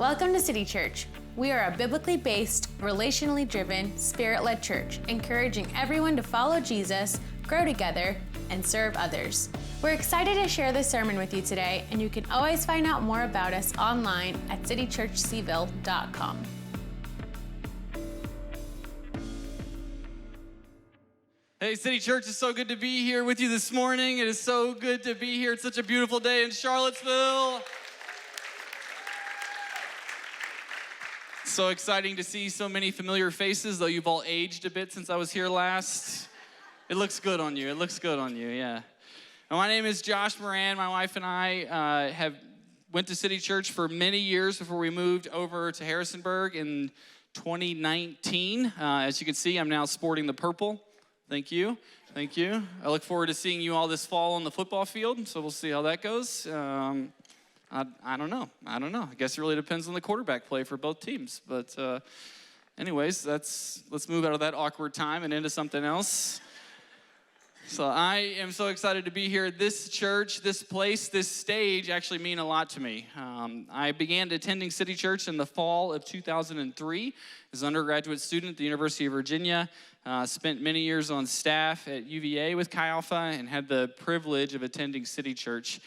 Welcome to City Church. We are a biblically based, relationally driven, spirit-led church, encouraging everyone to follow Jesus, grow together, and serve others. We're excited to share this sermon with you today, and you can always find out more about us online at citychurchseville.com. Hey, City Church, it's so good to be here with you this morning. It is so good to be here. It's such a beautiful day in Charlottesville. So exciting to see so many familiar faces, though you've all aged a bit since I was here last. It looks good on you. It looks good on you, yeah. And my name is Josh Moran. My wife and I went to City Church for many years before we moved over to Harrisonburg in 2019. As you can see, I'm now sporting the purple. Thank you. Thank you. I look forward to seeing you all this fall on the football field, so we'll see how that goes. I don't know. I guess it really depends on the quarterback play for both teams. But anyways, let's move out of that awkward time and into something else. So I am so excited to be here. This church, this place, this stage actually mean a lot to me. I began attending City Church in the fall of 2003 as an undergraduate student at the University of Virginia. Spent many years on staff at UVA with Chi Alpha and had the privilege of attending City Church.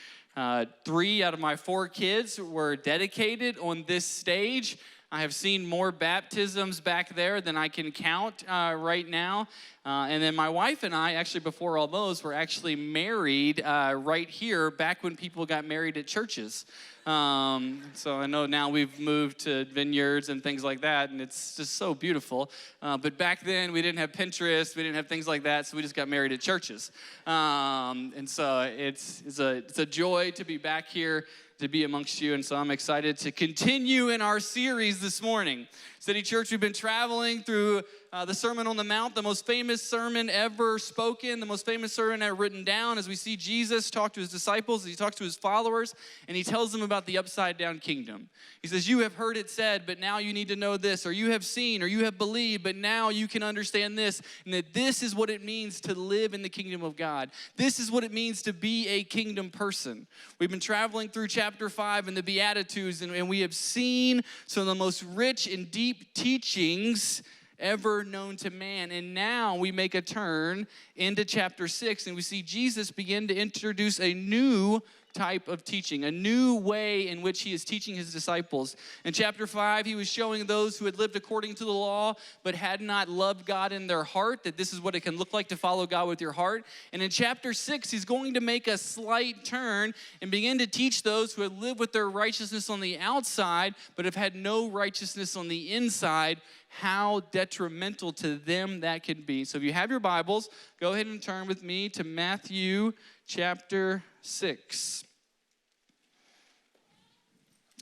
3 out of my 4 kids were dedicated on this stage. I have seen more baptisms back there than I can count right now. And then my wife and I, actually before all those, were actually married right here back when people got married at churches. So I know now we've moved to vineyards and things like that, and it's just so beautiful. But back then, we didn't have Pinterest, we didn't have things like that, so we just got married at churches. And so it's a joy to be back here, to be amongst you, and so I'm excited to continue in our series this morning. City Church, we've been traveling through the Sermon on the Mount, the most famous sermon ever spoken, the most famous sermon ever written down, as we see Jesus talk to his disciples, as he talks to his followers, and he tells them about the upside-down kingdom. He says, you have heard it said, but now you need to know this, or you have seen, or you have believed, but now you can understand this, and that this is what it means to live in the kingdom of God. This is what it means to be a kingdom person. We've been traveling through chapter 5 in the Beatitudes, and we have seen some of the most rich and deep teachings ever known to man. And now we make a turn into chapter 6, and we see Jesus begin to introduce a new type of teaching, a new way in which he is teaching his disciples. In chapter 5, he was showing those who had lived according to the law but had not loved God in their heart that this is what it can look like to follow God with your heart. And in chapter 6, he's going to make a slight turn and begin to teach those who have lived with their righteousness on the outside but have had no righteousness on the inside, how detrimental to them that can be. So if you have your Bibles, go ahead and turn with me to Matthew chapter 6.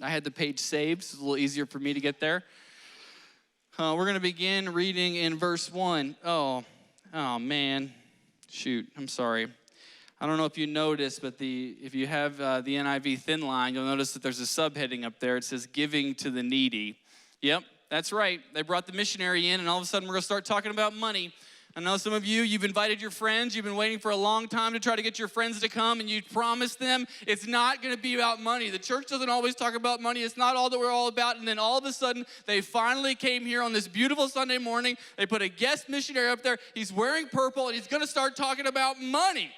I had the page saved, so it's a little easier for me to get there. We're going to begin reading in verse 1. Oh man, shoot, I'm sorry. I don't know if you noticed, but if you have the NIV thin line, you'll notice that there's a subheading up there. It says giving to the needy. Yep, that's right. They brought the missionary in, and all of a sudden we're going to start talking about money. I know some of you've invited your friends. You've been waiting for a long time to try to get your friends to come, and you promised them it's not going to be about money. The church doesn't always talk about money. It's not all that we're all about. And then all of a sudden, they finally came here on this beautiful Sunday morning. They put a guest missionary up there. He's wearing purple, and he's going to start talking about money.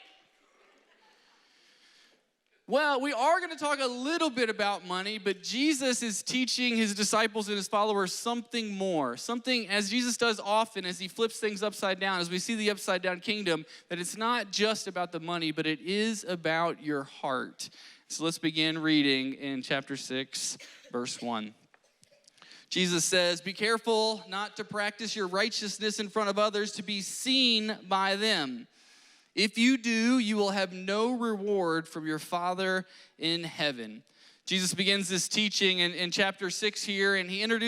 Well, we are going to talk a little bit about money, but Jesus is teaching his disciples and his followers something more. Something, as Jesus does often, as he flips things upside down, as we see the upside down kingdom, that it's not just about the money, but it is about your heart. So let's begin reading in chapter 6, verse 1. Jesus says, "Be careful not to practice your righteousness in front of others to be seen by them. If you do, you will have no reward from your Father in heaven." Jesus begins this teaching in chapter 6 here, and he's going to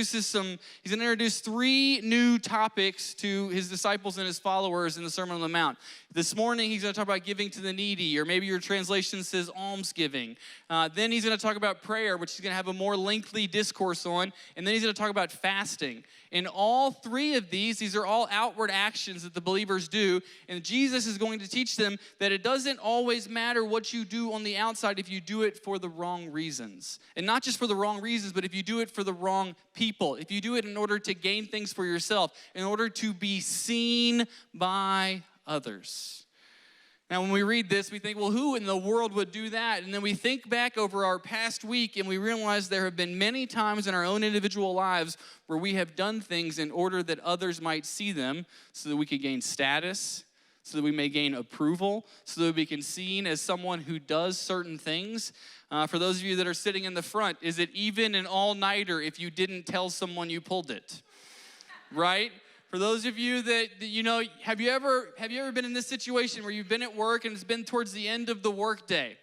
introduce 3 new topics to his disciples and his followers in the Sermon on the Mount. This morning, he's going to talk about giving to the needy, or maybe your translation says almsgiving. Then he's going to talk about prayer, which he's going to have a more lengthy discourse on. And then he's going to talk about fasting. In all 3 of these are all outward actions that the believers do. And Jesus is going to teach them that it doesn't always matter what you do on the outside if you do it for the wrong reasons. reasons. And not just for the wrong reasons, but if you do it for the wrong people, if you do it in order to gain things for yourself, in order to be seen by others. Now, when we read this, we think, well, who in the world would do that? And then we think back over our past week and we realize there have been many times in our own individual lives where we have done things in order that others might see them so that we could gain status, so that we may gain approval, so that we can be seen as someone who does certain things. For those of you that are sitting in the front, is it even an all-nighter if you didn't tell someone you pulled it? Right? For those of you that you know, have you ever been in this situation where you've been at work and it's been towards the end of the work day?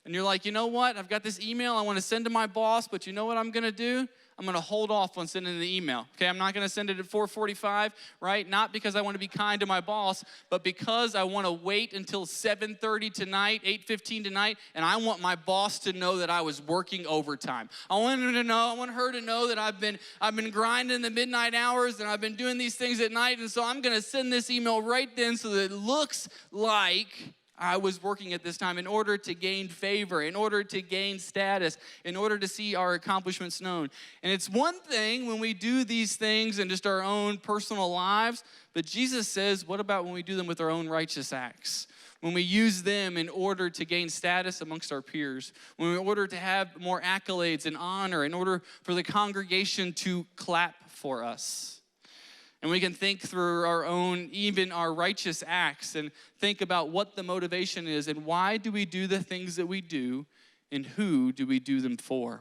And you're like, you know what? I've got this email I want to send to my boss, but you know what I'm going to do? I'm going to hold off on sending the email. Okay, I'm not going to send it at 4:45, right? Not because I want to be kind to my boss, but because I want to wait until 7:30 tonight, 8:15 tonight, and I want my boss to know that I was working overtime. I want her to know that I've been grinding the midnight hours and I've been doing these things at night, and so I'm going to send this email right then so that it looks like I was working at this time in order to gain favor, in order to gain status, in order to see our accomplishments known. And it's one thing when we do these things in just our own personal lives, but Jesus says, what about when we do them with our own righteous acts? When we use them in order to gain status amongst our peers, when in order to have more accolades and honor, in order for the congregation to clap for us. And we can think through our own, even our righteous acts, and think about what the motivation is and why do we do the things that we do and who do we do them for?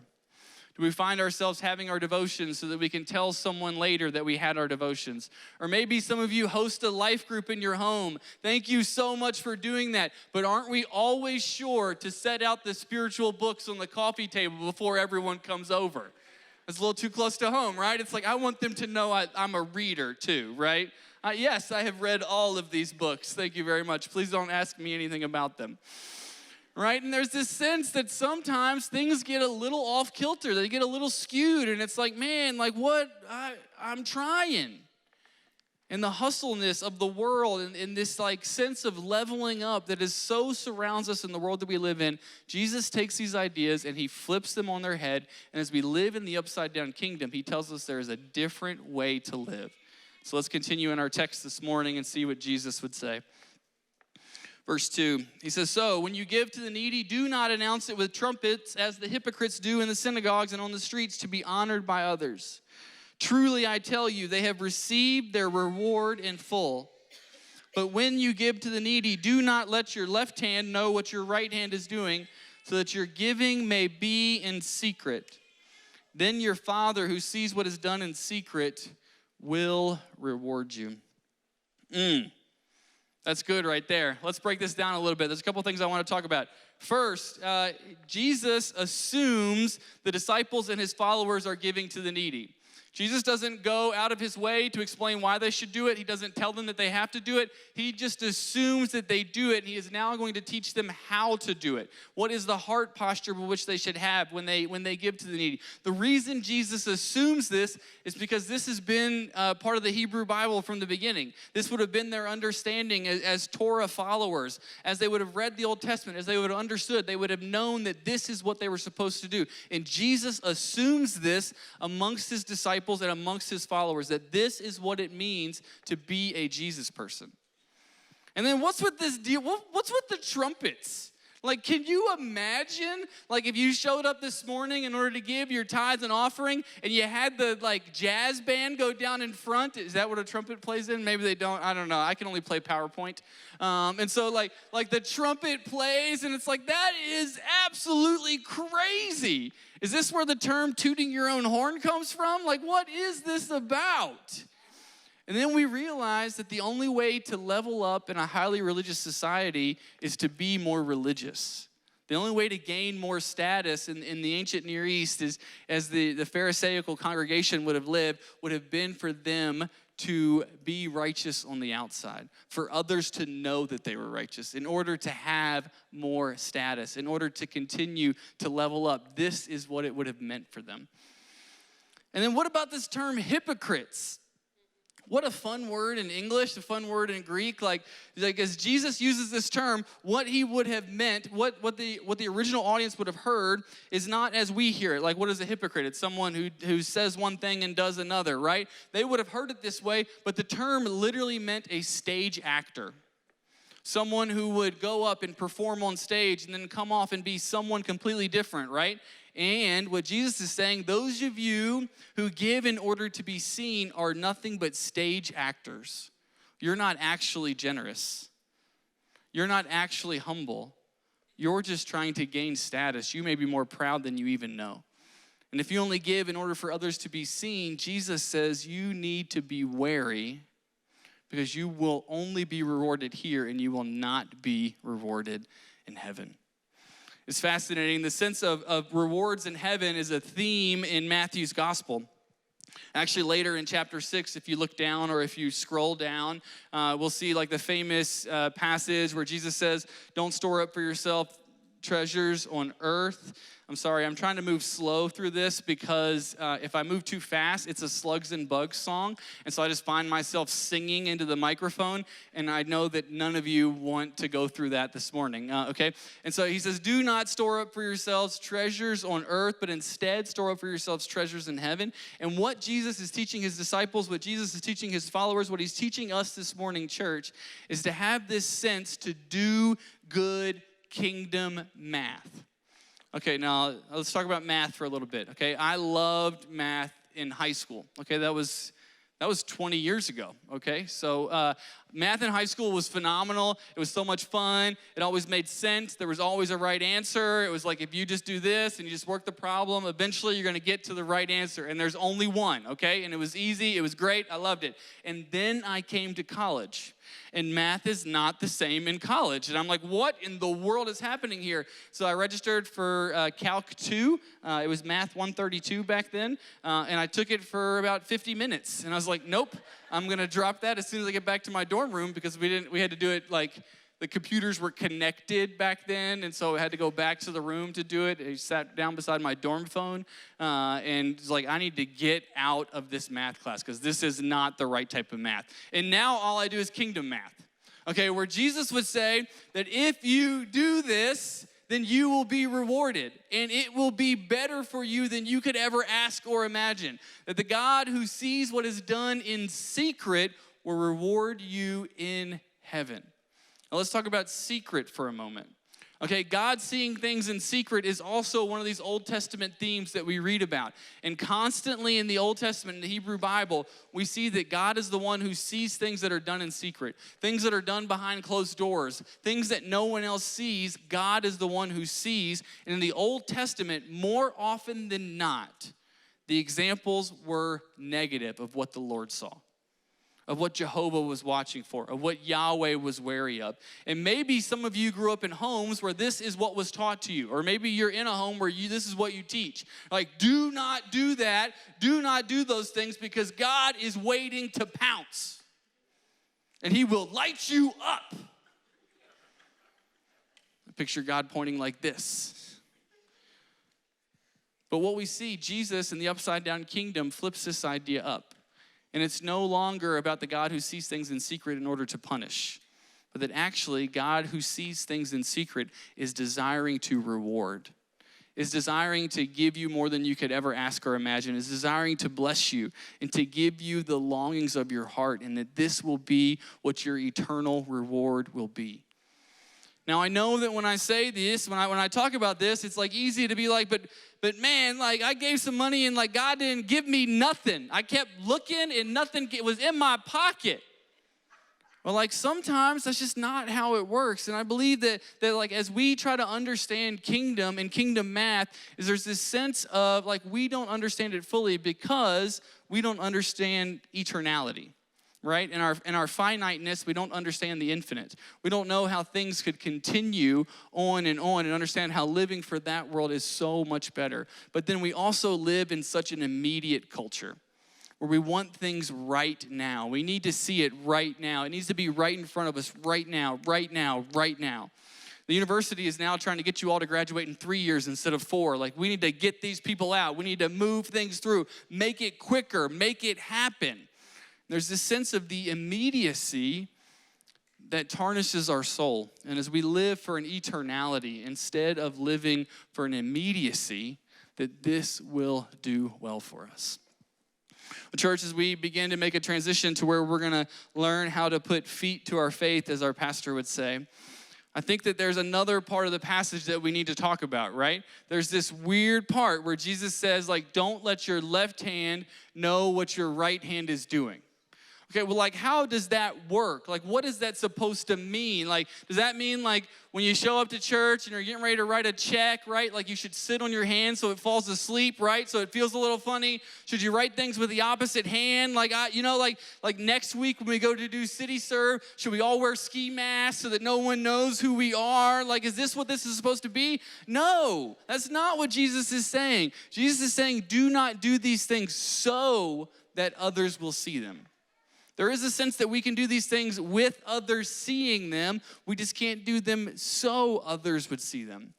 Do we find ourselves having our devotions so that we can tell someone later that we had our devotions? Or maybe some of you host a life group in your home. Thank you so much for doing that. But aren't we always sure to set out the spiritual books on the coffee table before everyone comes over? It's a little too close to home, right? It's like I want them to know I'm a reader too, right? Yes, I have read all of these books. Thank you very much. Please don't ask me anything about them. Right? And there's this sense that sometimes things get a little off kilter. They get a little skewed. And it's like, man, like what? I'm trying. And the hustleness of the world and this like sense of leveling up that is so surrounds us in the world that we live in, Jesus takes these ideas and he flips them on their head. And as we live in the upside down kingdom, he tells us there is a different way to live. So let's continue in our text this morning and see what Jesus would say. Verse 2, he says, so when you give to the needy, do not announce it with trumpets as the hypocrites do in the synagogues and on the streets to be honored by others. Truly, I tell you, they have received their reward in full. But when you give to the needy, do not let your left hand know what your right hand is doing, so that your giving may be in secret. Then your Father who sees what is done in secret will reward you. That's good right there. Let's break this down a little bit. There's a couple things I want to talk about. First, Jesus assumes the disciples and his followers are giving to the needy. Jesus doesn't go out of his way to explain why they should do it. He doesn't tell them that they have to do it. He just assumes that they do it, and he is now going to teach them how to do it. What is the heart posture which they should have when they give to the needy? The reason Jesus assumes this is because this has been part of the Hebrew Bible from the beginning. This would have been their understanding as Torah followers. As they would have read the Old Testament, as they would have understood, they would have known that this is what they were supposed to do. And Jesus assumes this amongst his disciples and amongst his followers, that this is what it means to be a Jesus person. And then what's with this deal? What's with the trumpets? Like, can you imagine, like, if you showed up this morning in order to give your tithes and offering, and you had the, like, jazz band go down in front? Is that what a trumpet plays in? Maybe they don't. I don't know. I can only play PowerPoint. And so, like the trumpet plays, and it's like, that is absolutely crazy. Is this where the term tooting your own horn comes from? Like, what is this about? And then we realize that the only way to level up in a highly religious society is to be more religious. The only way to gain more status in the ancient Near East is, as the Pharisaical congregation would have lived, would have been for them to be righteous on the outside, for others to know that they were righteous, in order to have more status, in order to continue to level up. This is what it would have meant for them. And then what about this term hypocrites? What a fun word in English, a fun word in Greek. Like as Jesus uses this term, what he would have meant, what the original audience would have heard is not as we hear it. Like, what is a hypocrite? It's someone who says one thing and does another, right? They would have heard it this way, but the term literally meant a stage actor. Someone who would go up and perform on stage and then come off and be someone completely different, right? And what Jesus is saying, those of you who give in order to be seen are nothing but stage actors. You're not actually generous. You're not actually humble. You're just trying to gain status. You may be more proud than you even know. And if you only give in order for others to be seen, Jesus says you need to be wary, because you will only be rewarded here and you will not be rewarded in heaven. It's fascinating. The sense of rewards in heaven is a theme in Matthew's gospel. Actually, later in chapter 6, if you look down or if you scroll down, we'll see like the famous passage where Jesus says, don't store up for yourself treasures on earth. I'm sorry, I'm trying to move slow through this because if I move too fast, it's a Slugs and Bugs song. And so I just find myself singing into the microphone. And I know that none of you want to go through that this morning, okay? And so he says, do not store up for yourselves treasures on earth, but instead store up for yourselves treasures in heaven. And what Jesus is teaching his disciples, what Jesus is teaching his followers, what he's teaching us this morning, church, is to have this sense to do good kingdom math. Okay, now let's talk about math for a little bit, okay? I loved math in high school, okay? That was 20 years ago, okay? So math in high school was phenomenal. It was so much fun. It always made sense. There was always a right answer. It was like if you just do this and you just work the problem, eventually you're going to get to the right answer. And there's only one, okay? And it was easy. It was great. I loved it. And then I came to college. And math is not the same in college. And I'm like, what in the world is happening here? So I registered for Calc 2. It was Math 132 back then. And I took it for about 50 minutes. And I was like, nope, I'm going to drop that as soon as I get back to my dorm room, because we had to do it like the computers were connected back then, and so I had to go back to the room to do it. I sat down beside my dorm phone and was like, I need to get out of this math class because this is not the right type of math. And now all I do is kingdom math, okay, where Jesus would say that if you do this, then you will be rewarded, and it will be better for you than you could ever ask or imagine. That the God who sees what is done in secret will reward you in heaven. Now let's talk about secret for a moment. Okay, God seeing things in secret is also one of these Old Testament themes that we read about. And constantly in the Old Testament, in the Hebrew Bible, we see that God is the one who sees things that are done in secret, things that are done behind closed doors, things that no one else sees. God is the one who sees. And in the Old Testament, more often than not, the examples were negative of what the Lord saw, of what Jehovah was watching for, of what Yahweh was wary of. And maybe some of you grew up in homes where this is what was taught to you. Or maybe you're in a home where this is what you teach. Like, do not do that. Do not do those things, because God is waiting to pounce. And he will light you up. Picture God pointing like this. But what we see, Jesus in the upside down kingdom flips this idea up. And it's no longer about the God who sees things in secret in order to punish, but that actually God who sees things in secret is desiring to reward, is desiring to give you more than you could ever ask or imagine, is desiring to bless you and to give you the longings of your heart, and that this will be what your eternal reward will be. Now, I know that when I say this, when I talk about this, it's like easy to be like, but man, like I gave some money and like God didn't give me nothing. I kept looking and nothing was in my pocket. Well, like sometimes that's just not how it works. And I believe that like as we try to understand kingdom and kingdom math, is there's this sense of like we don't understand it fully because we don't understand eternality. Right? In our finiteness, we don't understand the infinite. We don't know how things could continue on and understand how living for that world is so much better. But then we also live in such an immediate culture where we want things right now. We need to see it right now. It needs to be right in front of us right now, right now, right now. The university is now trying to get you all to graduate in 3 years instead of 4. Like, we need to get these people out. We need to move things through, make it quicker, make it happen. There's this sense of the immediacy that tarnishes our soul. And as we live for an eternality instead of living for an immediacy, that this will do well for us. The church, as we begin to make a transition to where we're going to learn how to put feet to our faith, as our pastor would say, I think that there's another part of the passage that we need to talk about, right? There's this weird part where Jesus says, like, don't let your left hand know what your right hand is doing. Okay, well, like, how does that work? Like, what is that supposed to mean? Like, does that mean, like, when you show up to church and you're getting ready to write a check, right? Like, you should sit on your hand so it falls asleep, right? So it feels a little funny. Should you write things with the opposite hand? Like, like next week when we go to do City Serve, should we all wear ski masks so that no one knows who we are? Like, is this what this is supposed to be? No, that's not what Jesus is saying. Jesus is saying, do not do these things so that others will see them. There is a sense that we can do these things with others seeing them. We just can't do them so others would see them.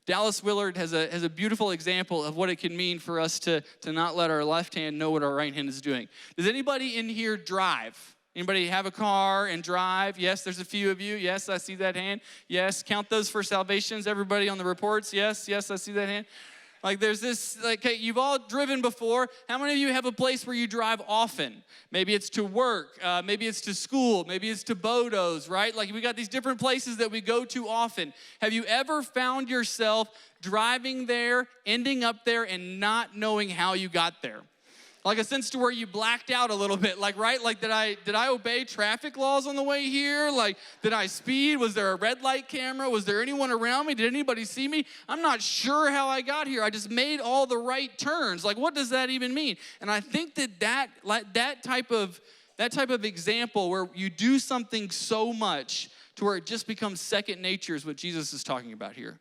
Dallas Willard has a beautiful example of what it can mean for us to not let our left hand know what our right hand is doing. Does anybody in here drive? Anybody have a car and drive? Yes, there's a few of you. Yes, I see that hand. Yes, count those for salvations. Everybody on the reports. Yes, I see that hand. Like there's this, like, okay, you've all driven before. How many of you have a place where you drive often? Maybe it's to work, maybe it's to school, maybe it's to Bodo's, right? Like we got these different places that we go to often. Have you ever found yourself driving there, ending up there, and not knowing how you got there? Like a sense to where you blacked out a little bit, like, right? Like, did I obey traffic laws on the way here? Like, did I speed? Was there a red light camera? Was there anyone around me? Did anybody see me? I'm not sure how I got here. I just made all the right turns. Like, what does that even mean? And I think that type of example where you do something so much to where it just becomes second nature is what Jesus is talking about here.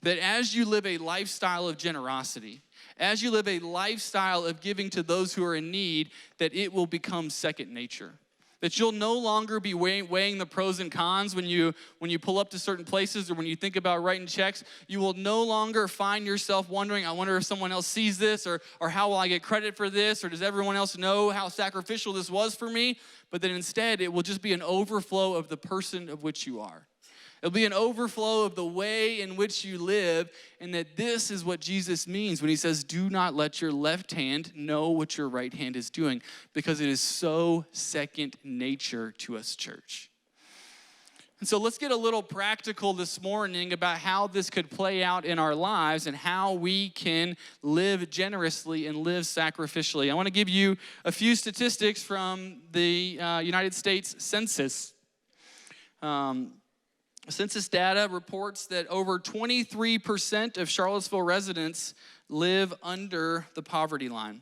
That as you live a lifestyle of generosity, as you live a lifestyle of giving to those who are in need, that it will become second nature. That you'll no longer be weighing the pros and cons when you pull up to certain places or when you think about writing checks. You will no longer find yourself wondering, I wonder if someone else sees this, or how will I get credit for this, or does everyone else know how sacrificial this was for me? But then instead, it will just be an overflow of the person of which you are. It'll be an overflow of the way in which you live, and that this is what Jesus means when he says, do not let your left hand know what your right hand is doing, because it is so second nature to us, church. And so let's get a little practical this morning about how this could play out in our lives and how we can live generously and live sacrificially. I want to give you a few statistics from the United States Census. Census data reports that over 23% of Charlottesville residents live under the poverty line.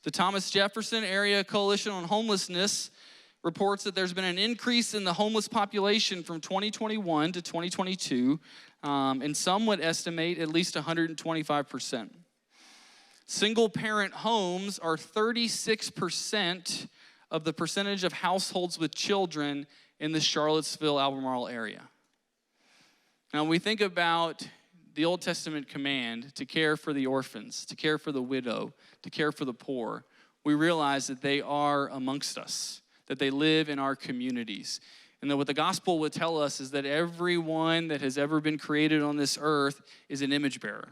The Thomas Jefferson Area Coalition on Homelessness reports that there's been an increase in the homeless population from 2021 to 2022, and some would estimate at least 125%. Single-parent homes are 36% of the percentage of households with children in the Charlottesville-Albemarle area. Now, when we think about the Old Testament command to care for the orphans, to care for the widow, to care for the poor, we realize that they are amongst us, that they live in our communities. And that what the gospel would tell us is that everyone that has ever been created on this earth is an image bearer.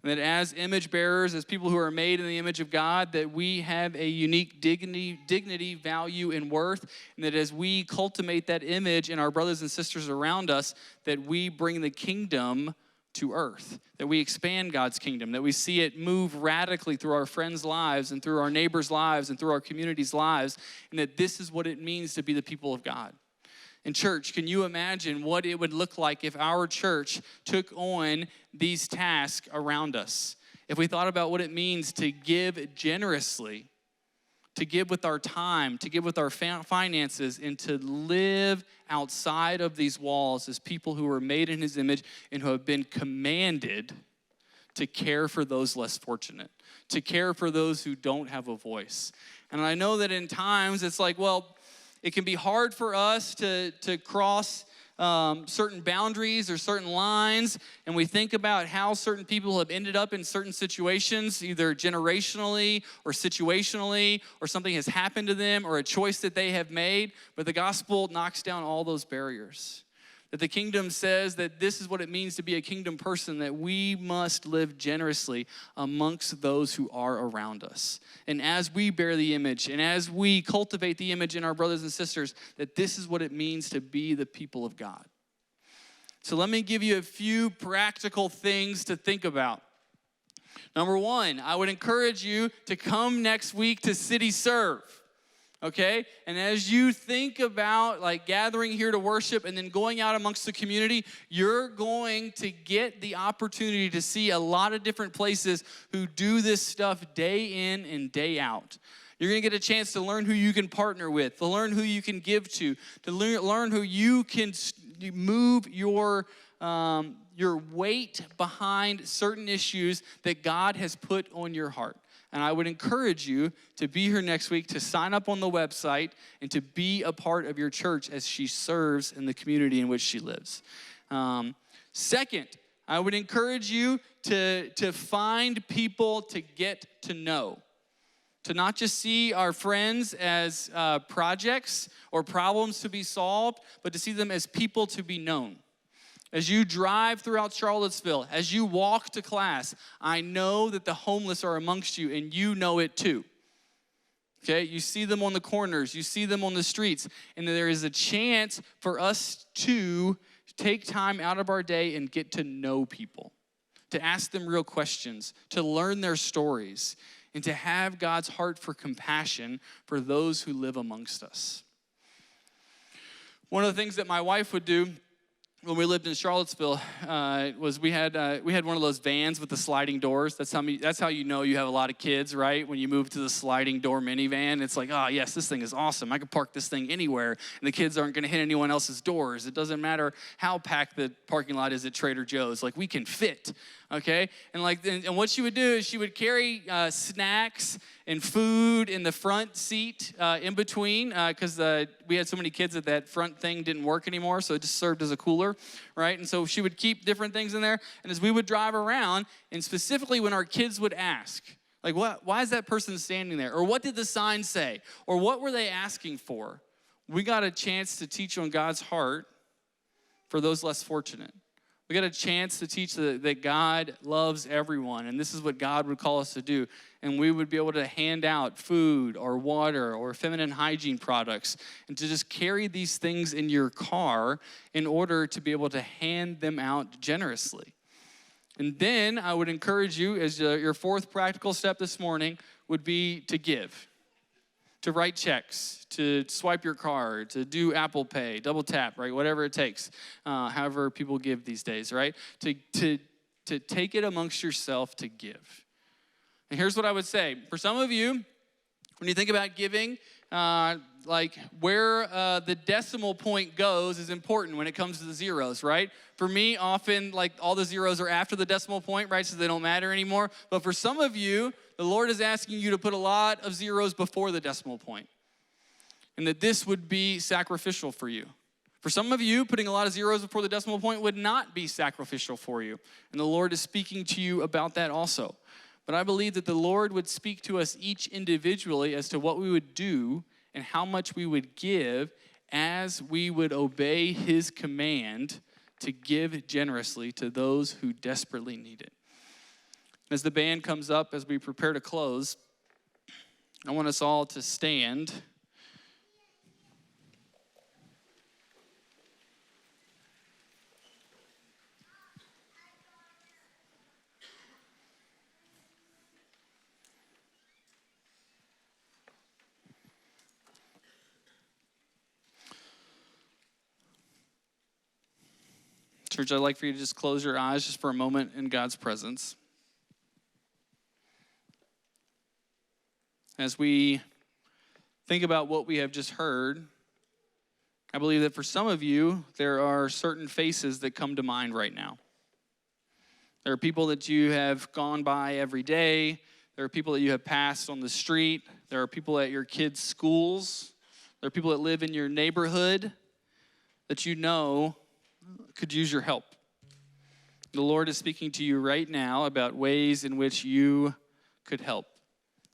And that as image bearers, as people who are made in the image of God, that we have a unique dignity, value, and worth. And that as we cultivate that image in our brothers and sisters around us, that we bring the kingdom to earth. That we expand God's kingdom. That we see it move radically through our friends' lives and through our neighbors' lives and through our communities' lives. And that this is what it means to be the people of God. And church, can you imagine what it would look like if our church took on these tasks around us? If we thought about what it means to give generously, to give with our time, to give with our finances, and to live outside of these walls as people who are made in his image and who have been commanded to care for those less fortunate, to care for those who don't have a voice. And I know that in times it's like, well, it can be hard for us to cross certain boundaries or certain lines, and we think about how certain people have ended up in certain situations, either generationally or situationally, or something has happened to them or a choice that they have made, but the gospel knocks down all those barriers. That the kingdom says that this is what it means to be a kingdom person, that we must live generously amongst those who are around us. And as we bear the image and as we cultivate the image in our brothers and sisters, that this is what it means to be the people of God. So let me give you a few practical things to think about. Number one, I would encourage you to come next week to City Serve. Okay? And as you think about like gathering here to worship and then going out amongst the community, you're going to get the opportunity to see a lot of different places who do this stuff day in and day out. You're going to get a chance to learn who you can partner with, to learn who you can give to learn who you can move your weight behind certain issues that God has put on your heart. And I would encourage you to be here next week, to sign up on the website, and to be a part of your church as she serves in the community in which she lives. Second, I would encourage you to find people to get to know. To not just see our friends as projects or problems to be solved, but to see them as people to be known. As you drive throughout Charlottesville, as you walk to class, I know that the homeless are amongst you, and you know it too. Okay, you see them on the corners, you see them on the streets, and there is a chance for us to take time out of our day and get to know people, to ask them real questions, to learn their stories, and to have God's heart for compassion for those who live amongst us. One of the things that my wife would do when we lived in Charlottesville, was we had one of those vans with the sliding doors. That's how you know you have a lot of kids, right? When you move to the sliding door minivan, it's like, oh yes, this thing is awesome. I can park this thing anywhere, and the kids aren't going to hit anyone else's doors. It doesn't matter how packed the parking lot is at Trader Joe's. Like, we can fit, okay? And what she would do is she would carry snacks and food in the front seat in between, because we had so many kids that front thing didn't work anymore, so it just served as a cooler, right? And so she would keep different things in there, and as we would drive around, and specifically when our kids would ask, like, why is that person standing there? Or what did the sign say? Or what were they asking for? We got a chance to teach on God's heart for those less fortunate. We got a chance to teach that God loves everyone, and this is what God would call us to do. And we would be able to hand out food or water or feminine hygiene products, and to just carry these things in your car in order to be able to hand them out generously. And then I would encourage you, as your fourth practical step this morning, would be to give. To write checks, to swipe your card, to do Apple Pay, double tap, right? Whatever it takes, however people give these days, right? To take it amongst yourself to give. And here's what I would say. For some of you, when you think about giving, like where the decimal point goes is important when it comes to the zeros, right? For me, often, like all the zeros are after the decimal point, right? So they don't matter anymore. But for some of you, the Lord is asking you to put a lot of zeros before the decimal point, and that this would be sacrificial for you. For some of you, putting a lot of zeros before the decimal point would not be sacrificial for you, and the Lord is speaking to you about that also. But I believe that the Lord would speak to us each individually as to what we would do and how much we would give as we would obey his command to give generously to those who desperately need it. As the band comes up, as we prepare to close, I want us all to stand. Church, I'd like for you to just close your eyes just for a moment in God's presence. As we think about what we have just heard, I believe that for some of you, there are certain faces that come to mind right now. There are people that you have gone by every day. There are people that you have passed on the street. There are people at your kids' schools. There are people that live in your neighborhood that you know could use your help. The Lord is speaking to you right now about ways in which you could help,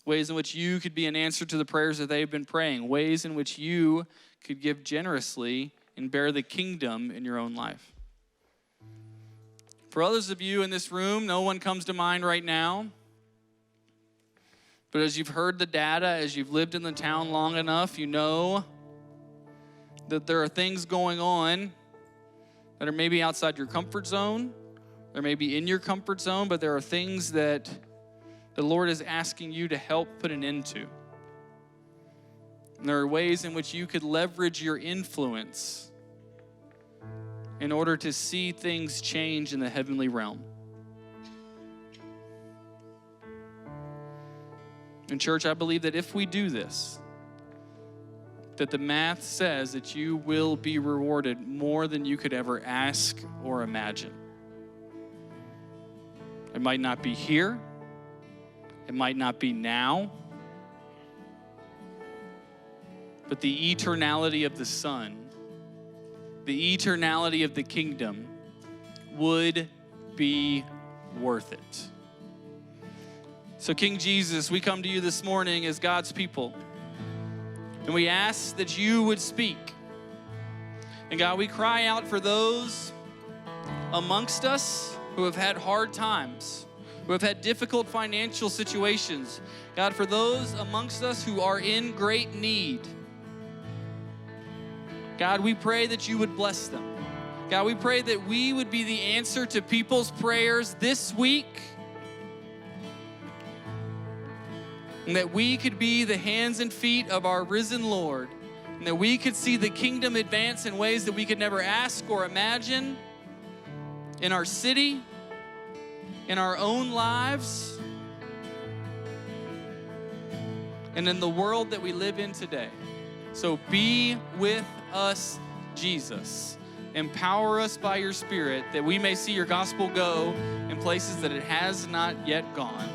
ways in which you could be an answer to the prayers that they've been praying, ways in which you could give generously and bear the kingdom in your own life. For others of you in this room, no one comes to mind right now. But as you've heard the data, as you've lived in the town long enough, you know that there are things going on that are maybe outside your comfort zone. They're maybe in your comfort zone, but there are things that the Lord is asking you to help put an end to. And there are ways in which you could leverage your influence in order to see things change in the heavenly realm. And church, I believe that if we do this, that the math says that you will be rewarded more than you could ever ask or imagine. It might not be here. It might not be now. But the eternality of the Son, the eternality of the kingdom would be worth it. So King Jesus, we come to you this morning as God's people, and we ask that you would speak. And God, we cry out for those amongst us who have had hard times, who have had difficult financial situations. God, for those amongst us who are in great need, God, we pray that you would bless them. God, we pray that we would be the answer to people's prayers this week, and that we could be the hands and feet of our risen Lord, and that we could see the kingdom advance in ways that we could never ask or imagine in our city, in our own lives, and in the world that we live in today. So be with us, Jesus. Empower us by your Spirit that we may see your gospel go in places that it has not yet gone.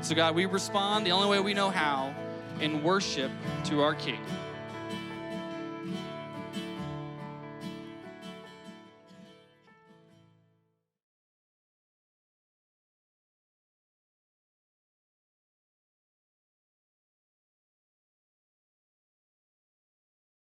So God, we respond the only way we know how, in worship to our King.